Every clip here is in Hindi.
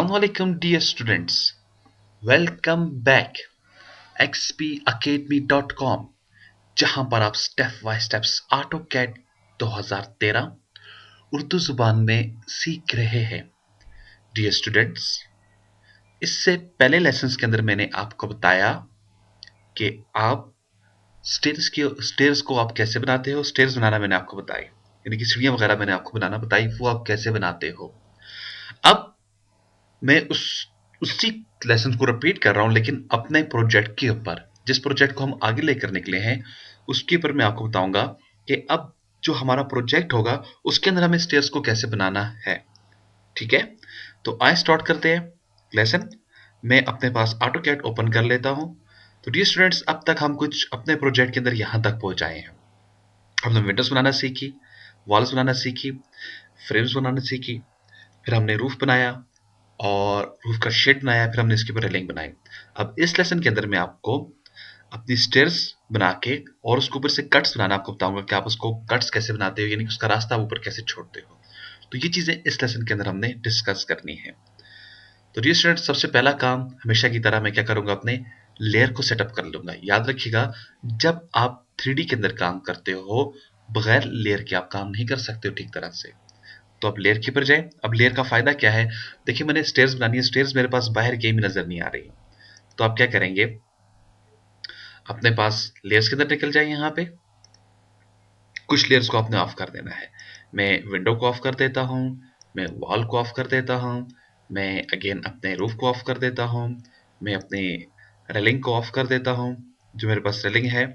Assalamualaikum dear students. Welcome back xpacademy.com जहां पर आप step by steps AutoCAD 2013 Urdu जुबान में सीख रहे हैं। डियर स्टूडेंट्स, इससे पहले लेसन्स के अंदर मैंने आपको बताया कि आप स्टेयर्स को आप कैसे बनाते हो। स्टेयर्स बनाना मैंने आपको बताई, यानी कि सीढ़ियां वगैरह मैंने आपको बनाना बताई, वो आप कैसे बनाते हो। अब मैं उसी लेसन को रिपीट कर रहा हूं, लेकिन अपने प्रोजेक्ट के ऊपर, जिस प्रोजेक्ट को हम आगे लेकर निकले हैं उसके ऊपर मैं आपको बताऊंगा कि अब जो हमारा प्रोजेक्ट होगा उसके अंदर हमें स्टेयर्स को कैसे बनाना है। ठीक है, तो आइए स्टार्ट करते हैं लेसन। मैं अपने पास AutoCAD ओपन कर लेता हूं। तो डियर स्टूडेंट्स, अब तक हम कुछ अपने प्रोजेक्ट के अंदर यहां तक पहुंचाए हैं। हमने विंडोज बनाना सीखी, वॉल्स बनाना सीखी, फ्रेम्स बनाना सीखी, फिर हमने रूफ बनाया और रूफ का शेड बनाया, फिर हमने इसके ऊपर रेलिंग बनाई। अब इस लेसन के अंदर मैं आपको अपनी स्टेयर्स बना के और उसके ऊपर से कट्स बनाना आपको बताऊंगा कि आप उसको कट्स कैसे बनाते हो, यानी कि उसका रास्ता ऊपर कैसे छोड़ते हो। तो ये चीजें इस लेसन के अंदर हमने डिस्कस करनी है। तो डियर स्टूडेंट, सबसे पहला काम हमेशा की तरह मैं क्या करूंगा, अपने लेयर को सेटअप कर लूंगा। याद रखिएगा, जब आप 3D के अंदर काम करते हो बगैर लेयर के आप काम नहीं कर सकते हो ठीक तरह से। तो अब लेयर के ऊपर जाए। अब लेयर का फायदा क्या है, देखिए मैंने स्टेयर्स बनानी है, स्टेयर्स मेरे पास बाहर कहीं भी नजर नहीं आ रही। तो आप क्या करेंगे, अपने पास लेयर्स के अंदर निकल जाए। यहाँ पे कुछ लेयर्स को आपने ऑफ कर देना है। मैं विंडो को ऑफ कर देता हूँ, मैं वॉल को ऑफ कर देता हूँ, मैं अगेन अपने रूफ को ऑफ कर देता हूँ, मैं अपनी रेलिंग को ऑफ कर देता हूँ, जो मेरे पास रेलिंग है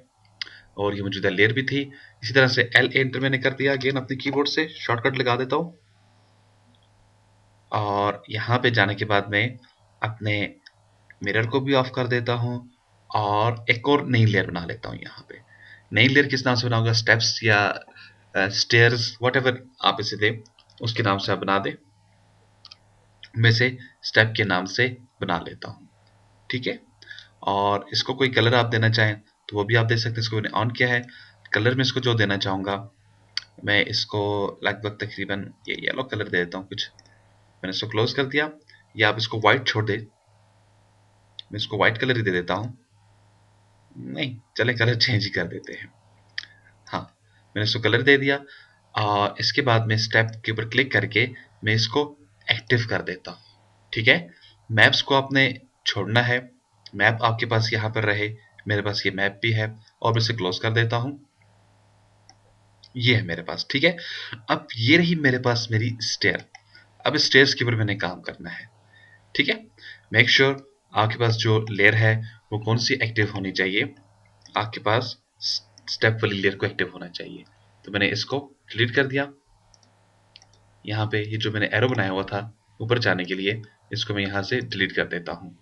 और ये मौजूदा लेयर भी थी। इसी तरह से L एंटर मैंने कर दिया, अगेन अपने कीबोर्ड से शॉर्टकट लगा देता हूँ। और यहाँ पे जाने के बाद मैं अपने मिरर को भी ऑफ कर देता हूँ और एक और नई लेयर बना लेता हूँ। यहाँ पे नई लेयर किस नाम से बनाऊंगा, स्टेप्स या स्टेयर्स, व्हाटएवर आप इसे दें, उसके नाम से आप बना दें। मैं इसे स्टेप के नाम से बना लेता हूँ। ठीक है, और इसको कोई कलर आप देना चाहें तो वो भी आप दे सकते हैं। इसको मैंने ऑन किया है, कलर में इसको जो देना चाहूँगा मैं इसको लगभग तकरीबन ये येलो कलर दे देता हूँ कुछ। मैंने इसको क्लोज कर दिया, या आप इसको व्हाइट छोड़ दे, मैं इसको व्हाइट कलर ही दे देता हूँ। नहीं चले, कलर चेंज ही कर देते हैं। हाँ, मैंने इसको कलर दे दिया और इसके बाद मैं स्टेप के ऊपर क्लिक करके मैं इसको एक्टिव कर देता हूँ। ठीक है, मैप्स को आपने छोड़ना है, मैप आपके पास यहाँ पर रहे। मेरे पास ये मैप भी है और मैं इसे क्लोज कर देता हूँ। ये है मेरे पास। ठीक है, अब ये रही मेरे पास मेरी स्टेयर। अब इस स्टेयर्स के ऊपर मैंने काम करना है। ठीक है, मेक श्योर आपके पास जो लेयर है वो कौन सी एक्टिव होनी चाहिए। आपके पास स्टेप वाली लेयर को एक्टिव होना चाहिए। तो मैंने इसको डिलीट कर दिया। यहाँ पे ये जो मैंने एरो बनाया हुआ था ऊपर जाने के लिए, इसको मैं यहाँ से डिलीट कर देता हूँ।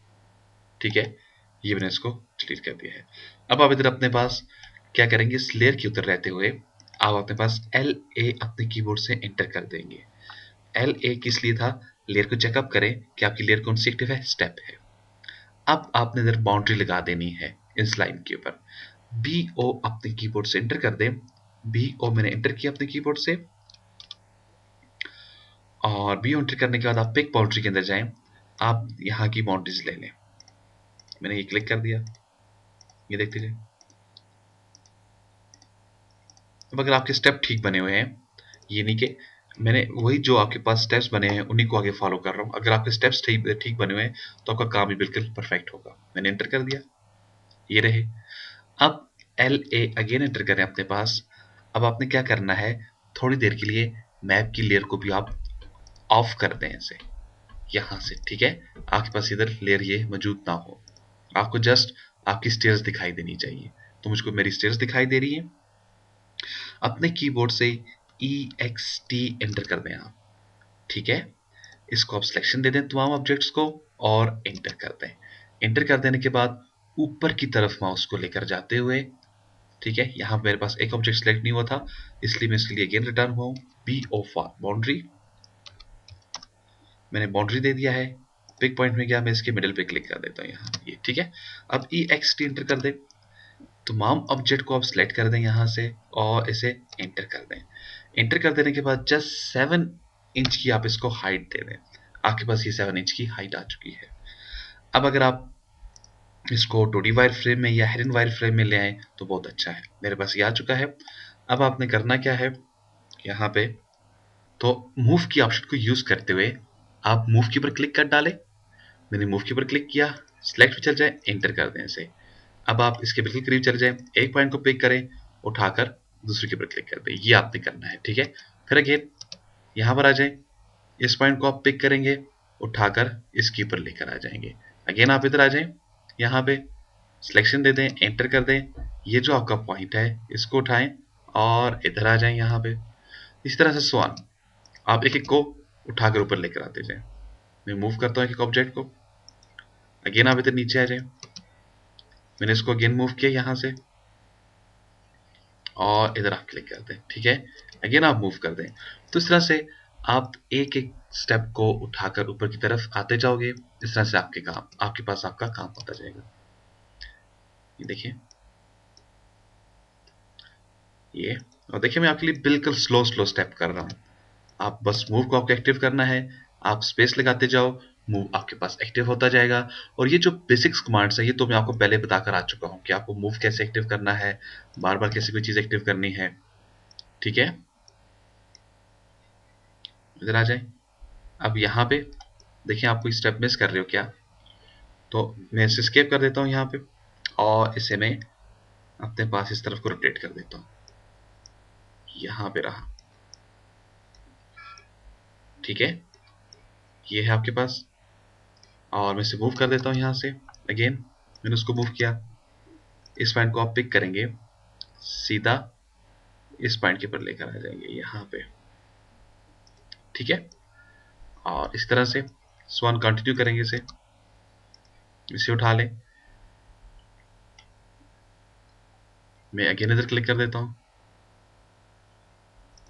ठीक है, ये मैंने इसको डिलीट कर दिया है। अब आप इधर अपने पास क्या करेंगे, इस लेयर के उतर रहते हुए आप अपने पास LA अपने कीबोर्ड से एंटर कर देंगे। LA किस लिए था, लेयर को चेकअप करें कि आपकी लेयर कौन सी एक्टिव है, स्टेप है। अब आपने इधर बाउंड्री लगा देनी है इस लाइन के ऊपर। BO अपने कीबोर्ड से एंटर कर दें। BO मैंने एंटर किया अपने कीबोर्ड से, और BO एंटर करने के बाद आप पिक बाउंड्री के अंदर जाएं। आप यहाँ की बाउंड्रीज ले लें। मैंने ये क्लिक कर दिया, ये देखते लीजिए। अब अगर आपके स्टेप ठीक बने हुए हैं, ये नहीं कि मैंने वही जो आपके पास स्टेप्स बने हैं उन्हीं को आगे फॉलो कर रहा हूँ। अगर आपके स्टेप्स ठीक बने हुए हैं तो आपका काम भी बिल्कुल परफेक्ट होगा। मैंने एंटर कर दिया, ये रहे। अब LA अगेन एंटर करें अपने पास। अब आपने क्या करना है, थोड़ी देर के लिए मैप की लेयर को भी आप ऑफ कर दें इसे यहाँ से। ठीक है, आपके पास इधर लेयर ये मौजूद ना हो, आपको जस्ट आपकी स्टेयर्स दिखाई देनी चाहिए। तो मुझको मेरी स्टेयर्स दिखाई दे रही है। अपने कीबोर्ड से EXT एंटर कर दें आप। ठीक है, इसको आप सिलेक्शन दे दें तमाम ऑब्जेक्ट्स को और एंटर कर दें। एंटर कर देने के बाद ऊपर की तरफ माउस को लेकर जाते हुए, ठीक है, यहाँ मेरे पास एक ऑब्जेक्ट सेलेक्ट नहीं हुआ था इसलिए मैं इसके लिए अगेन रिटर्न हुआ हूँ। BO फॉर बाउंड्री, मैंने बाउंड्री दे दिया है। पिक पॉइंट में गया, मैं इसके मिडिल पे क्लिक कर देता हूँ यहाँ ये। ठीक है, अब EXT एंटर कर दें। तमाम ऑब्जेक्ट को आप सिलेक्ट कर दें यहाँ से और इसे एंटर कर दें। एंटर कर देने के बाद जस्ट 7 इंच की आप इसको हाइट दे दें। आपके पास ये 7 इंच की हाइट आ चुकी है। अब अगर आप इसको 2D वायर फ्रेम में या हिडन वायर फ्रेम में ले आए तो बहुत अच्छा है। मेरे पास ये आ चुका है। अब आपने करना क्या है, यहाँ पे तो मूव की ऑप्शन को यूज करते हुए आप मूव की पर क्लिक कर डालें। मैंने मूव के ऊपर क्लिक किया, सिलेक्ट पे चल जाए, एंटर कर दें इसे। अब आप इसके बिल्कुल करीब चले जाएं, एक पॉइंट को पिक करें, उठाकर दूसरे के ऊपर क्लिक कर दें। ये आपने करना है, ठीक है। फिर अगेन यहाँ पर आ जाएं, इस पॉइंट को आप पिक करेंगे, उठाकर इसके ऊपर लेकर आ जाएंगे। अगेन आप इधर आ जाएं, यहाँ पे सिलेक्शन दे दें, एंटर कर दें। ये जो आपका पॉइंट है इसको उठाएं और इधर आ जाएं यहाँ पे। इस तरह से स्वान आप एक एक को उठाकर ऊपर लेकर आते जाएं। मैं मूव करता हूँ एक ऑब्जेक्ट को। अगेन आप इधर नीचे आ जाएं, मैंने इसको अगेन मूव किया यहाँ से और इधर आप क्लिक कर दें, ठीक है। अगेन आप मूव कर दें। तो इस तरह से आप एक एक स्टेप को उठाकर ऊपर की तरफ आते जाओगे। इस तरह से आपके पास आपका काम होता जाएगा। ये देखिए, ये और देखिए मैं आपके लिए बिल्कुल स्लो स्लो स्टेप कर रहा हूँ। आप बस मूव को आपको एक्टिव करना है, आप स्पेस लगाते जाओ, मूव आपके पास एक्टिव होता जाएगा। और ये जो बेसिक्स कमांड्स है ये तो मैं आपको पहले बताकर आ चुका हूँ कि आपको मूव कैसे एक्टिव करना है, बार बार कैसे कोई चीज एक्टिव करनी है, ठीक है। इधर आ जाए। अब यहाँ पे देखिए आप कोई स्टेप मिस कर रहे हो क्या, तो मैं इसे स्केप कर देता हूँ यहाँ पे और इसे मैं अपने पास इस तरफ को रोटेट कर देता हूँ। यहाँ पे रहा, ठीक है। ये है आपके पास और मैं इसे मूव कर देता हूँ यहाँ से। अगेन मैंने उसको मूव किया, इस पॉइंट को आप पिक करेंगे, सीधा इस पॉइंट के ऊपर लेकर आ जाएंगे यहाँ पे, ठीक है। और इस तरह से स्वान कंटिन्यू करेंगे इसे उठा लें। मैं अगेन इधर क्लिक कर देता हूँ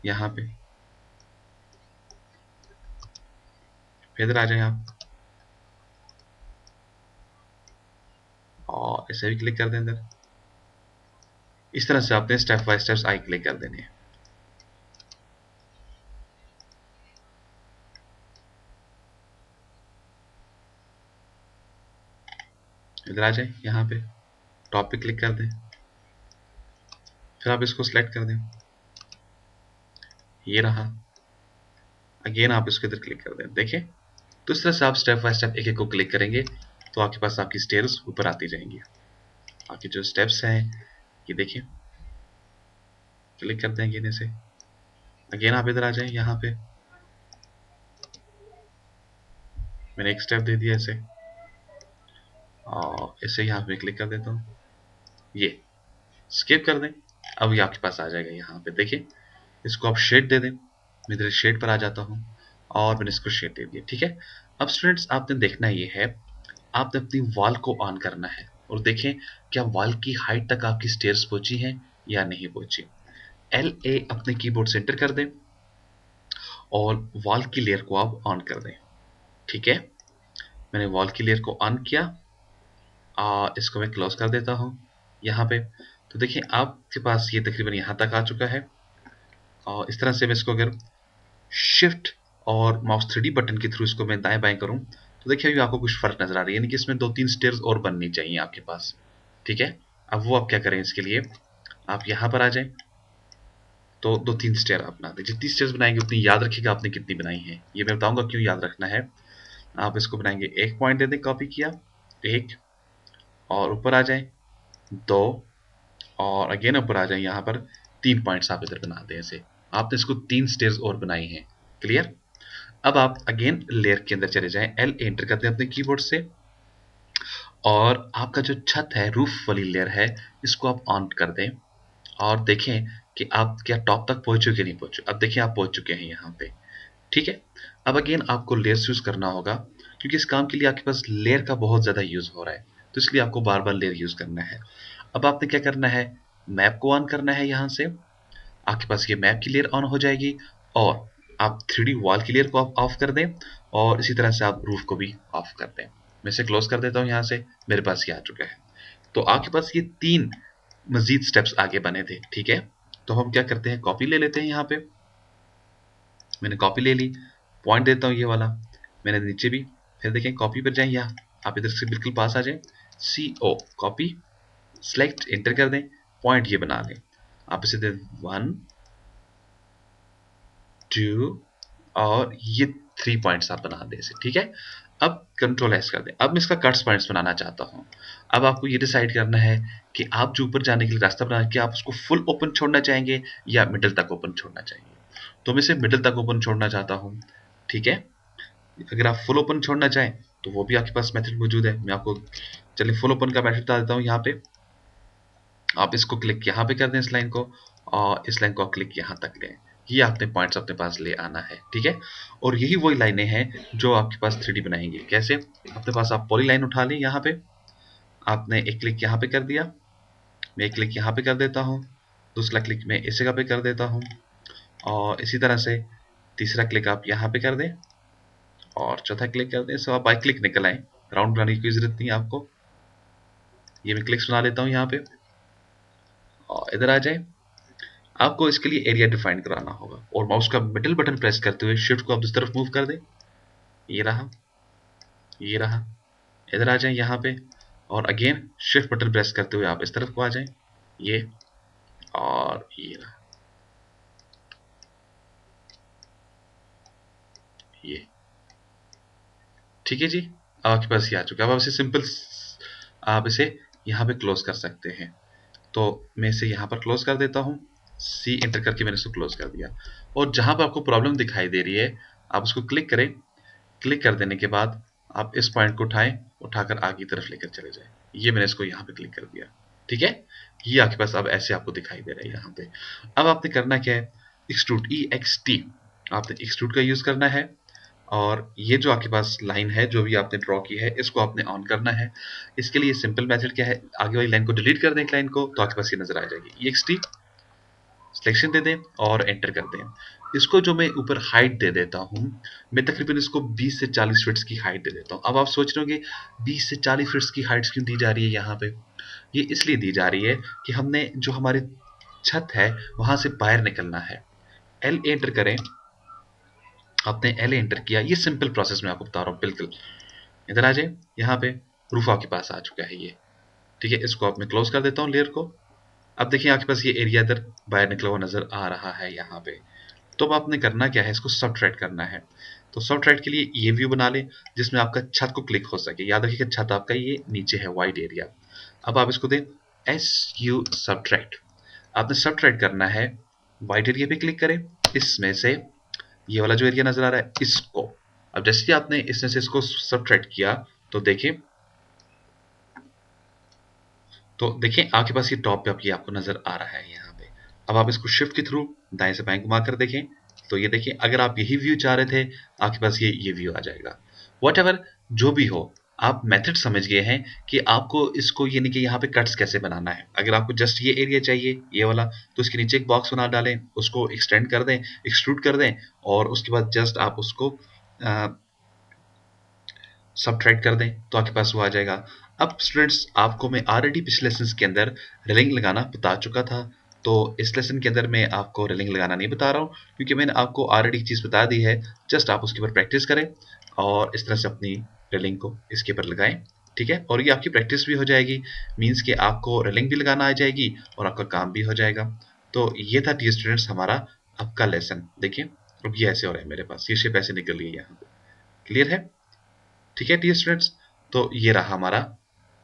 यहाँ पे, फिर इधर आ जाए आप और इसे भी क्लिक कर दें अंदर। इस तरह से आपने step by steps I click कर देने हैं। इधर आ जाए, यहाँ पे टॉप पे क्लिक कर दें, फिर आप इसको सिलेक्ट कर दें, ये रहा। अगेन आप इसको इधर क्लिक कर दें, देखिए। तो इस तरह से आप स्टेप बाय स्टेप एक एक को क्लिक करेंगे तो आपके पास आपकी स्टेयर्स ऊपर आती जाएंगी। आपके जो स्टेप्स हैं ये देखिए, क्लिक करते हैं अगेन इसे। अगेन आप इधर आ जाएं, यहाँ पे मैंने एक स्टेप दे दिया इसे और इसे यहाँ पे क्लिक कर देता हूँ, ये स्किप कर दें। अब ये आपके पास आ जाएगा यहाँ पे, देखिए। इसको आप शेड दे दें, मैं इधर शेड पर आ जाता हूँ और मैंने इसको शेड दे दिया, ठीक है। अब स्टूडेंट्स आपने देखना ये है, आपने अपनी वॉल को ऑन करना है और देखें क्या वॉल की हाइट तक आपकी स्टेयर्स पहुंची हैं या नहीं पहुंची। LA अपने कीबोर्ड से एंटर कर दें और वॉल की लेयर को आप ऑन कर दें, ठीक है। मैंने वॉल की लेयर को ऑन किया, इसको मैं क्लोज कर देता हूँ यहाँ पे। तो देखिए आपके पास ये तकरीबन यहाँ तक आ चुका है और इस तरह से मैं इसको अगर शिफ्ट और माउस 3D बटन के थ्रू इसको मैं दाएं बाएं करूं तो देखिए अभी आपको कुछ फर्क नजर आ रही है, यानी कि इसमें 2-3 स्टेयर्स और बननी चाहिए आपके पास, ठीक है। अब वो आप क्या करें, इसके लिए आप यहाँ पर आ जाएं तो 2-3 स्टेयर आप बना दें। जितनी स्टेयर्स बनाएंगे उतनी याद रखिएगा आपने कितनी बनाई है, ये मैं बताऊंगा क्यों याद रखना है। आप इसको बनाएंगे, एक पॉइंट दे दें, कॉपी किया, एक और ऊपर आ जाए 2 और अगेन ऊपर आ जाए, यहाँ पर 3 पॉइंट्स आप इधर बना दें इसे। आपने इसको 3 स्टेयर्स और बनाई हैं, क्लियर। अब आप अगेन लेयर के अंदर चले जाएं, L एंटर करते हैं अपने कीबोर्ड से और आपका जो छत है, रूफ वाली लेयर है, इसको आप ऑन कर दें और देखें कि आप क्या टॉप तक पहुंचे कि नहीं पहुंचे। अब देखिए आप पहुंच चुके हैं यहाँ पे, ठीक है। अब अगेन आपको लेयर्स यूज करना होगा क्योंकि इस काम के लिए आपके पास लेयर का बहुत ज्यादा यूज हो रहा है, तो इसलिए आपको बार बार लेयर यूज करना है। अब आपने क्या करना है, मैप को ऑन करना है, यहाँ से आपके पास ये मैप की लेयर ऑन हो जाएगी और आप 3D वॉल की लेयर को आप ऑफ कर दें और इसी तरह से आप रूफ को भी ऑफ कर दें। मैं इसे क्लोज कर देता हूँ यहाँ से, मेरे पास ये आ चुका है। तो आपके पास ये 3 मजीद स्टेप्स आगे बने थे, ठीक है। तो हम क्या करते हैं, कॉपी ले लेते हैं। यहाँ पे मैंने कॉपी ले ली, पॉइंट देता हूँ ये वाला, मैंने नीचे भी, फिर देखें कॉपी पर जाएं, यहाँ आप इधर से बिल्कुल पास आ जाएं, CO कॉपी, सेलेक्ट, एंटर कर दें, पॉइंट ये बना लें, आप इसे दे 1 2 और ये 3 पॉइंट्स आप बना दें इसे, ठीक है। अब कंट्रोल एस कर दें। अब मैं इसका कट्स पॉइंट्स बनाना चाहता हूं। अब आपको ये डिसाइड करना है कि आप जो ऊपर जाने के लिए रास्ता बना कि आप उसको फुल ओपन छोड़ना चाहेंगे या मिडिल तक ओपन छोड़ना चाहेंगे। तो मैं इसे मिडिल तक ओपन छोड़ना चाहता हूं, ठीक है। अगर आप फुल ओपन छोड़ना चाहें तो वो भी आपके पास मेथड मौजूद है। मैं आपको चलिए फुल ओपन का मेथड बता देता हूँ। यहाँ पे आप इसको क्लिक यहाँ पे कर दें इस लाइन को, और इस लाइन को आप क्लिक यहाँ तक लें। ये आपने पॉइंट्स अपने पास ले आना है, ठीक है। और यही वही लाइनें हैं जो आपके पास 3D बनाएंगे। कैसे? अपने पास आप पॉली लाइन उठा लें, यहाँ पे आपने एक क्लिक यहाँ पे कर दिया, मैं एक क्लिक यहाँ पे कर देता हूँ, दूसरा क्लिक मैं इस जगह पे कर देता हूँ, और इसी तरह से तीसरा क्लिक आप यहाँ पे कर दें, और चौथा क्लिक कर दें। सो आप बाई क्लिक निकल आए, राउंड बनाने की कोई जरूरत नहीं है आपको। ये मैं क्लिक्स बना लेता हूँ यहाँ पे, और इधर आ जाए। आपको इसके लिए एरिया डिफाइन कराना होगा, और माउस का मिडिल बटन प्रेस करते हुए शिफ्ट को आप इस तरफ मूव कर दें। ये रहा, ये रहा, इधर आ जाए यहाँ पे, और अगेन शिफ्ट बटन प्रेस करते हुए आप इस तरफ को आ जाएं। ये और ये रहा, ये ठीक है जी। अब आपके पास ये आ चुका है। अब आप इसे सिंपल, आप इसे यहाँ पे क्लोज कर सकते हैं। तो मैं इसे यहाँ पर क्लोज कर देता हूँ, C एंटर करके मैंने इसको क्लोज कर दिया। और जहाँ पर आपको प्रॉब्लम दिखाई दे रही है आप उसको क्लिक करें। क्लिक कर देने के बाद आप इस पॉइंट को उठाएं, उठाकर आगे की तरफ लेकर चले जाएं। ये मैंने इसको यहाँ पे क्लिक कर दिया, ठीक है। ये आपके पास अब ऐसे आपको दिखाई दे रहा है यहाँ पे। अब आपने करना क्या है, एक्सट्रूड EXT, आपने एक्सट्रूड का यूज करना है। और ये जो आपके पास लाइन है जो भी आपने ड्रॉ की है, इसको आपने ऑन करना है। इसके लिए सिंपल मेथड क्या है, आगे वाली लाइन को डिलीट कर दें, एक लाइन को, तो आपके पास ये नजर आ जाएगी। EXT सिलेक्शन दे दें और एंटर कर दें। इसको जो मैं ऊपर हाइट दे देता हूँ, मैं तकरीबन इसको 20 से 40 फीट्स की हाइट दे देता हूँ। अब आप सोच रहे होंगे 20 से 40 फीट्स की हाइट क्यों दी जा रही है यहाँ पे? ये इसलिए दी जा रही है कि हमने जो हमारी छत है वहां से बाहर निकलना है। L एंटर करें, आपने L एंटर किया। ये सिंपल प्रोसेस मैं आपको बता रहा हूँ बिल्कुल। इधर आ जाए, यहाँ पे रूफ आपके पास आ चुका है ये, ठीक है। इसको आप मैं क्लोज कर देता हूँ लेयर को। अब देखिए आपके पास ये एरिया इधर बाहर निकला हुआ नजर आ रहा है यहाँ पे। तो अब आपने करना क्या है, इसको सबट्रैक्ट करना है। तो सबट्रैक्ट के लिए ये व्यू बना लें जिसमें आपका छत को क्लिक हो सके। याद रखिएगा छत आपका ये नीचे है, वाइड एरिया। अब आप इसको दें SU सबट्रैक्ट। आपने सबट्रैक्ट करना है, वाइड एरिया पे क्लिक करें, इसमें से ये वाला जो एरिया नजर आ रहा है इसको। अब जैसे ही आपने इसमें से इसको सबट्रैक्ट किया तो देखिए, आपके पास ये टॉप पे ये आपको नजर आ रहा है यहाँ पे। अब आप इसको शिफ्ट के थ्रू दाएं से बाएं घुमा कर देखें, तो ये देखिए अगर आप यही व्यू चाह रहे थे आपके पास ये व्यू आ जाएगा। वॉट जो भी हो, आप मेथड समझ गए हैं कि आपको इसको यानी कि यहाँ पे कट्स कैसे बनाना है। अगर आपको जस्ट ये एरिया चाहिए ये वाला, तो इसके नीचे एक बॉक्स बना डालें, उसको एक्सटेंड कर दें, एक्सट्रूड कर दें, और उसके बाद जस्ट आप उसको सबट्रैक्ट कर दें तो आपके पास वो आ जाएगा। अब स्टूडेंट्स आपको मैं ऑलरेडी पिछले लेसन के अंदर रेलिंग लगाना बता चुका था, तो इस लेसन के अंदर मैं आपको रेलिंग लगाना नहीं बता रहा हूँ क्योंकि मैंने आपको ऑलरेडी चीज़ बता दी है। जस्ट आप उसके ऊपर प्रैक्टिस करें और इस तरह से अपनी रेलिंग को इसके ऊपर लगाएं, ठीक है। और ये आपकी प्रैक्टिस भी हो जाएगी, मीन्स कि आपको रेलिंग भी लगाना आ जाएगी और आपका काम भी हो जाएगा। तो ये था डियर स्टूडेंट्स हमारा आपका लेसन। देखिए अब ये ऐसे हो रहा है मेरे पास, ये शेप ऐसे निकल रही है यहाँ पे, क्लियर है? ठीक है डियर स्टूडेंट्स, तो ये रहा हमारा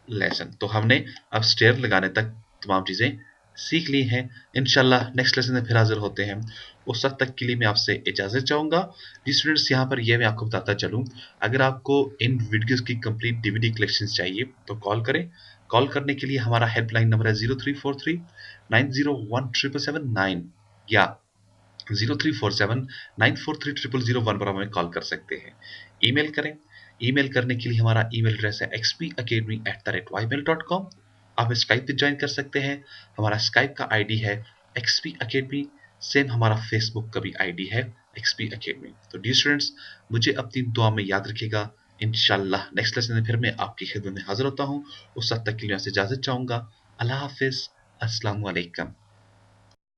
लेसन। तो हमने अब स्टेयर लगाने तक तमाम चीज़ें सीख ली हैं। इंशाल्लाह नेक्स्ट लेसन में फिर हाजिर होते हैं। उस वक्त तक के लिए मैं आपसे इजाज़त चाहूँगा। जी स्टूडेंट्स, यहाँ पर ये मैं आपको बताता चलूँ, अगर आपको इन वीडियोस की कंप्लीट DVD कलेक्शंस चाहिए तो कॉल करें। कॉल करने के लिए हमारा हेल्पलाइन नंबर है 0343 901777 या 0347 943001 पर हमें कॉल कर सकते हैं। ईमेल करें, ईमेल करने के लिए हमारा ईमेल एड्रेस है xpacademy@ymail.com। आप स्काइप पे ज्वाइन कर सकते हैं, हमारा स्काइप का आईडी है XP Academy। सेम हमारा फेसबुक का भी आईडी है XP Academy। तो डियर स्टूडेंट्स, मुझे अपनी दुआ में याद रखिएगा। इंशाल्लाह नेक्स्ट लेसन में फिर मैं आपकी खिदमत में हाजिर होता हूँ। उस वक्त तक के लिए आपसे इजाजत चाहूँगा। अल्लाह हाफिज, अस्सलाम वालेकुम।